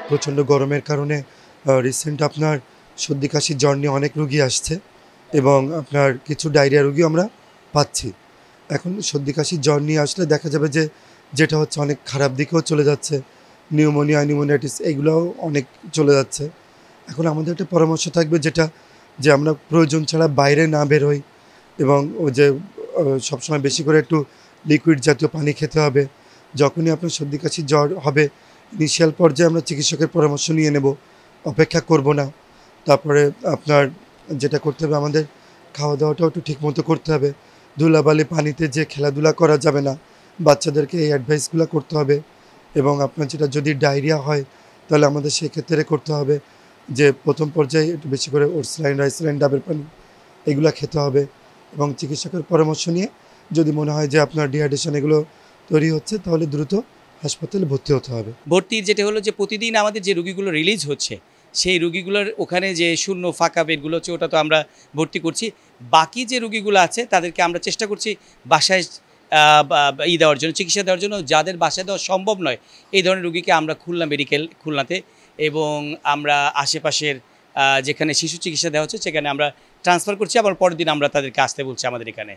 প্রচণ্ড গরমের কারণে রিসেন্ট আপনার সর্দি কাশি জ্বর নিয়ে অনেক রুগী আসছে এবং আপনার কিছু ডায়রিয়া রুগীও আমরা পাচ্ছি। এখন সর্দি কাশি জ্বর নিয়ে আসলে দেখা যাবে যে যেটা হচ্ছে অনেক খারাপ দিকেও চলে যাচ্ছে, নিউমোনিয়া, নিউমোনাইটিস এগুলোও অনেক চলে যাচ্ছে। এখন আমাদের একটা পরামর্শ থাকবে যেটা যে আমরা প্রয়োজন ছাড়া বাইরে না বের হই এবং ওই যে সবসময় বেশি করে একটু লিকুইড জাতীয় পানি খেতে হবে। যখনই আপনার সর্দি কাশি জ্বর হবে ইনিশিয়াল পর্যায়ে আমরা চিকিৎসকের পরামর্শ নিয়ে নেব, অপেক্ষা করব না। তারপরে আপনার যেটা করতে হবে আমাদের খাওয়া দাওয়াটাও একটু ঠিকমতো করতে হবে। ধুলাবালি পানিতে যে খেলাধুলা করা যাবে না, বাচ্চাদেরকে এই অ্যাডভাইসগুলো করতে হবে। এবং আপনার যেটা যদি ডায়রিয়া হয় তাহলে আমাদের সেক্ষেত্রে করতে হবে যে প্রথম পর্যায়ে একটু বেশি করে ওটস-লাইন, রাইস-লাইন, ডাবের পানি এগুলো খেতে হবে এবং চিকিৎসকের পরামর্শ নিয়ে যদি মনে হয় যে আপনার ডিহাইড্রেশন এগুলো তৈরি হচ্ছে তাহলে দ্রুত হাসপাতালে ভর্তি হতে হবে। ভর্তির যেটা হলো যে প্রতিদিন আমাদের যে রুগীগুলো রিলিজ হচ্ছে সেই রুগীগুলোর ওখানে যে শূন্য ফাঁকা বেডগুলো হচ্ছে ওটা তো আমরা ভর্তি করছি। বাকি যে রুগীগুলো আছে তাদেরকে আমরা চেষ্টা করছি বাসায় দেওয়ার জন্য, চিকিৎসা দেওয়ার জন্য। যাদের বাসায় দেওয়া সম্ভব নয় এই ধরনের রুগীকে আমরা খুলনাতে এবং আমরা আশেপাশের যেখানে শিশু চিকিৎসা দেওয়া হচ্ছে সেখানে আমরা ট্রান্সফার করছি, আবার পরের দিন আমরা তাদেরকে আসতে বলছি আমাদের এখানে।